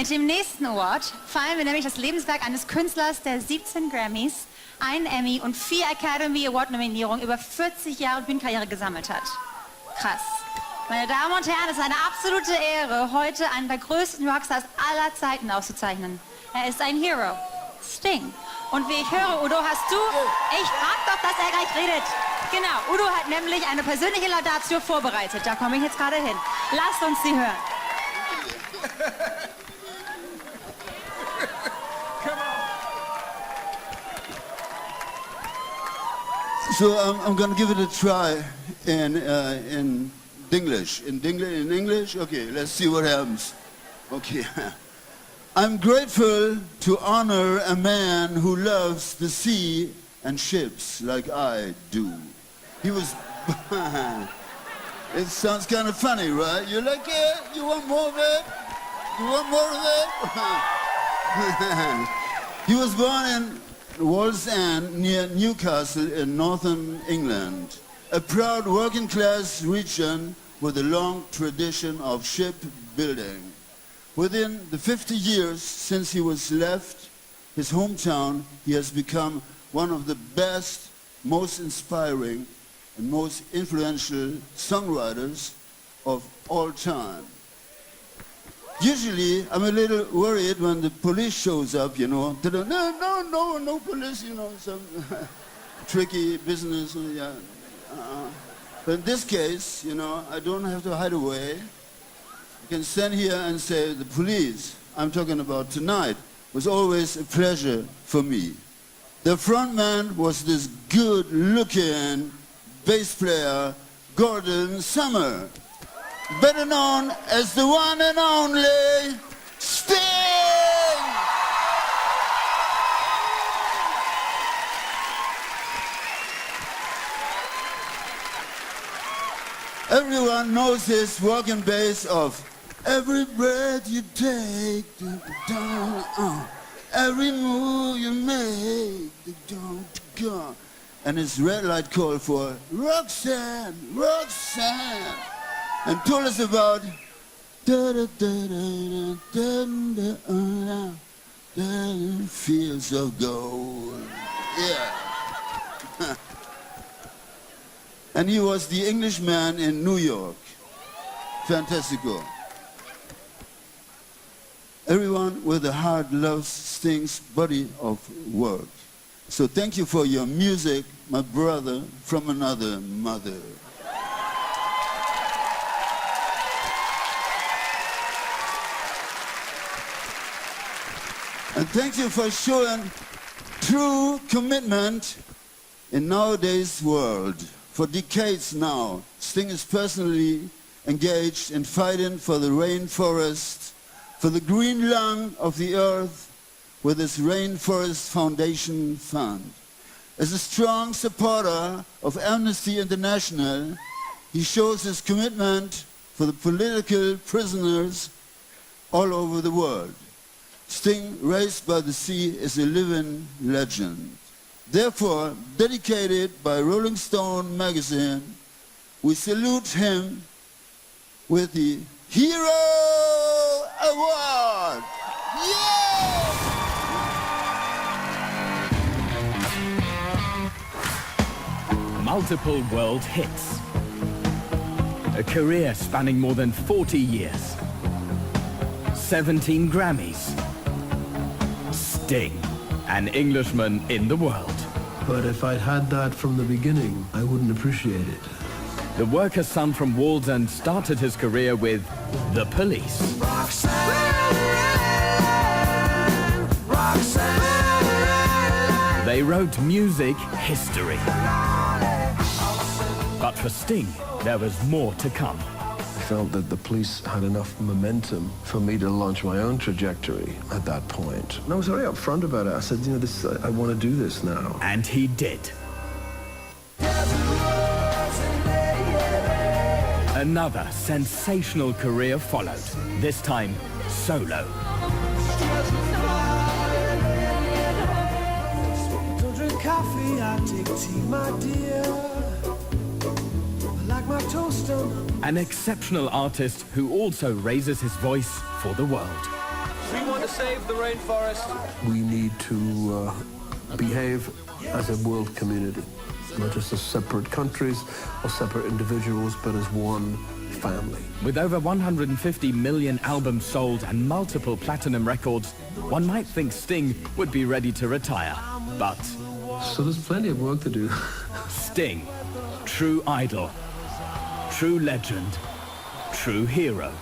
Mit dem nächsten Award feiern wir nämlich das Lebenswerk eines Künstlers, der 17 Grammys, einen Emmy und 4 Academy Award Nominierungen über 40 Jahre Bühnenkarriere gesammelt hat. Krass. Meine Damen und Herren, es ist eine absolute Ehre, heute einen der größten Rockstars aller Zeiten auszuzeichnen. Er ist ein Hero. Sting. Und wie ich höre, Udo, hast du... Ich frag doch, dass er gleich redet. Genau, Udo hat nämlich eine persönliche Laudatio vorbereitet. Da komme ich jetzt gerade hin. Lasst uns sie hören. So I'm going to give it a try in English. In English? Okay, let's see what happens. Okay. I'm grateful to honor a man who loves the sea and ships like I do. He was... It sounds kind of funny, right? You're like, yeah, you want more of that? You want more of that? He was born in Wall's End near Newcastle in northern England, a proud working-class region with a long tradition of shipbuilding. Within the 50 years since he was left his hometown, he has become one of the best, most inspiring, and most influential songwriters of all time. Usually, I'm a little worried when the police shows up, you know. No police, you know, some tricky business. Yeah. But in this case, you know, I don't have to hide away. I can stand here and say, the police I'm talking about tonight was always a pleasure for me. The frontman was this good-looking bass player, Gordon Summer, better known as the one and only Sting! Everyone knows his walking bass of every breath you take, every move you make, don't. And his red light call for Roxanne, Roxanne, and told us about fields of gold. Yeah. And he was the Englishman in New York. Fantastico. Everyone with a heart loves Sting's body of work. So thank you for your music, my brother from another mother. And thank you for showing true commitment in nowadays world. For decades now, Sting is personally engaged in fighting for the rainforest, for the green lung of the earth, with his Rainforest Foundation Fund. As a strong supporter of Amnesty International, he shows his commitment for the political prisoners all over the world. Sting, Raised by the Sea, is a living legend. Therefore, dedicated by Rolling Stone magazine, we salute him with the Hero Award! Yeah! Multiple world hits. A career spanning more than 40 years. 17 Grammys. Sting, an Englishman in the world. But if I'd had that from the beginning, I wouldn't appreciate it. The worker's son from Walden started his career with The Police. Roxanne, Roxanne. They wrote music history. But for Sting, there was more to come. I felt that the Police had enough momentum for me to launch my own trajectory at that point. And I was very upfront about it. I said, you know, I want to do this now. And he did. Another sensational career followed, this time solo. Don't drink coffee, I take tea, my dear. I like my toast on. An exceptional artist who also raises his voice for the world. We want to save the rainforest. We need to behave as a world community, not just as separate countries or separate individuals, but as one family. With over 150 million albums sold and multiple platinum records, one might think Sting would be ready to retire. But So there's plenty of work to do. Sting, true idol, true legend, true hero.